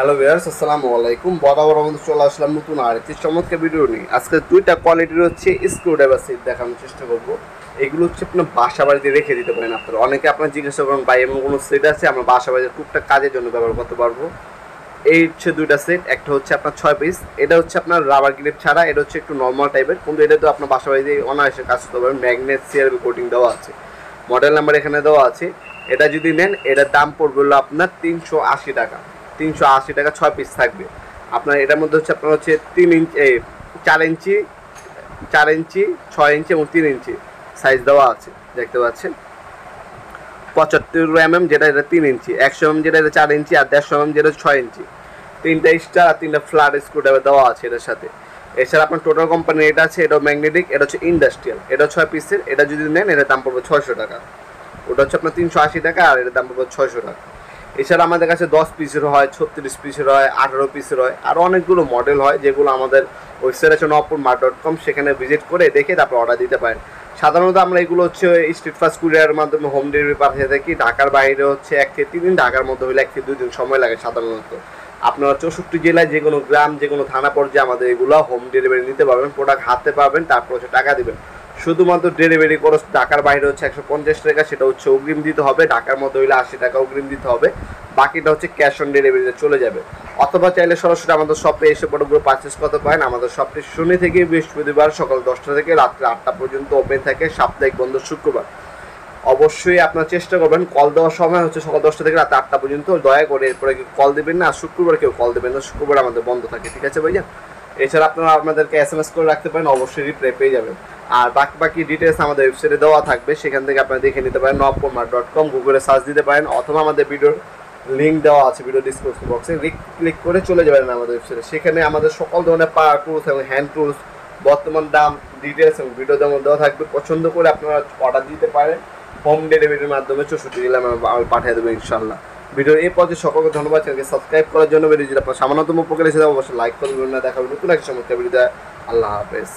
Hello viewers, আসসালামু আলাইকুম। বরাবর আমাদের চলে আসলাম নতুন আরেকটি চমৎকার ভিডিও নিয়ে। আজকে দুইটা কোয়ালিটির হচ্ছে স্ক্রুড্রাইভার সেট দেখানোর চেষ্টা করবো। এগুলো হচ্ছে আপনার বাসা বাড়িতে রেখে দিতে পারেন। আপনারা অনেকে আপনার জিজ্ঞাসা করেন, ভাই এমন কোনো সেট আছে আমরা বাসা বাড়িতে টুকটাক কাজের জন্য ব্যবহার করতে পারবো? এই হচ্ছে দুইটা সেট। একটা হচ্ছে আপনার 6 পিস, এটা হচ্ছে আপনার রাবার গ্রিপ ছাড়া, এটা হচ্ছে একটু নর্মাল টাইপের, কিন্তু এটা তো আপনার বাসা বাড়িতে অনায়াসে কাজ করতে পারবেন। ম্যাগনেট সিআরবি কোটিং দেওয়া আছে, মডেল নাম্বার এখানে দেওয়া আছে। এটা যদি নেন এটার দাম পড়বে হলো আপনার 380 টাকা। 380 টাকা 6 পিস থাকবে আপনার। এটার মধ্যে হচ্ছে আপনার হচ্ছে 4 ইঞ্চি 4 ইঞ্চি 6 ইঞ্চি এবং 3 ইঞ্চি সাইজ দেওয়া আছে, দেখতে পাচ্ছেন। 75 mm যেটা, এটা 3 ইঞ্চি, 100 mm যেটা, এটা 4 ইঞ্চি, আর 150 mm যেটা 6 ইঞ্চি। তিনটা স্টার আর তিনটা ফ্ল্যাট স্ক্রুড্রাইভার দেওয়া আছে এটার সাথে। এছাড়া আপনার টোটাল কোম্পানি এটা আছে, এটা ম্যাগনেটিক, এটা হচ্ছে ইন্ডাস্ট্রিয়াল, এটা 6 পিসের। এটা যদি নেন এটার দাম পড়বে 600 টাকা। ওটা হচ্ছে আপনার 380 টাকা, আর এটার দাম পড়বে 600 টাকা। এছাড়া আমাদের কাছে 10 পিসের হয়, 36 পিসের হয়, 18 পিসের হয়, আর অনেকগুলো মডেল হয়, যেগুলো আমাদের ওয়েবসাইট আছে nopurmart.com, সেখানে ভিজিট করে দেখে তারপর অর্ডার দিতে পারেন। সাধারণত আমরা এগুলো হচ্ছে স্ট্রিট ফাস্ট কুরিয়ারের মাধ্যমে হোম ডেলিভারি পাঠিয়ে থাকি। ঢাকার বাইরে হচ্ছে 1 থেকে 3 দিন, ঢাকার মধ্যে হলে 1 থেকে 2 দিন সময় লাগে সাধারণত। আপনারা 64 জেলায় যে কোনো গ্রাম, যে কোনো থানা পর্যায়ে আমাদের এগুলো হোম ডেলিভারি নিতে পারবেন। প্রোডাক্ট হাতে পাবেন, তারপর হচ্ছে টাকা দিবেন। শুধুমাত্র ডেলিভারি খরচ ঢাকার বাইরে হচ্ছে 150 টাকা, সেটা হচ্ছে অগ্রিম দিতে হবে। ঢাকার মধ্যে হইলে 80 টাকা অগ্রিম দিতে হবে, বাকিটা হচ্ছে ক্যাশ অন ডেলিভারিতে চলে যাবে। অথবা চাইলে সরাসরি আমাদের শপে এসে প্রোডাক্টগুলো পারচেস করতে পারেন। আমাদের শপটি শনি থেকে বৃহস্পতিবার সকাল 10টা থেকে রাত্রে 8টা পর্যন্ত ওপেন থাকে, সাপ্তাহিক বন্ধ শুক্রবার। অবশ্যই আপনার চেষ্টা করবেন, কল দেওয়ার সময় হচ্ছে সকাল 10টা থেকে রাত 8টা পর্যন্ত, দয়া করে এরপরে কল দেবেন না। আর শুক্রবার কেউ কল দেবেন না, শুক্রবার আমাদের বন্ধ থাকে, ঠিক আছে ভাইয়া? এছাড়া আপনারা আপনাদেরকে SMS করে রাখতে পারেন, অবশ্যই রিপ্লাই পেয়ে যাবেন। আর বাকি ডিটেলস আমাদের ওয়েবসাইটে দেওয়া থাকবে, সেখান থেকে আপনারা দেখে নিতে পারেন। nopurmart.com গুগলে সার্চ দিতে পারেন, অথবা আমাদের ভিডিওর লিঙ্ক দেওয়া আছে ভিডিও ডিসক্রিপশন বক্সে, ক্লিক করে চলে যাবেন আমাদের ওয়েবসাইটে। সেখানে আমাদের সকল ধরনের পাওয়ার টুলস এবং হ্যান্ড টুলস, বর্তমান দাম, ডিটেলস এবং ভিডিও দেওয়া থাকবে। পছন্দ করে আপনারা অর্ডার দিতে পারেন। হোম ডেলিভারির মাধ্যমে 64 জেলায় আমি পাঠিয়ে দেবো ইনশাল্লাহ। ভিডিওর এই পর্যায়ে সকলকে ধন্যবাদ। চ্যানেলকে সাবস্ক্রাইব করার জন্য, ভিডিও যদি আপনার সামান্যতম উপকার এসে অবশ্যই লাইক করবেন না। দেখাবেন নতুন একটা চমৎকার ভিডিওতে। আল্লাহ হাফেজ।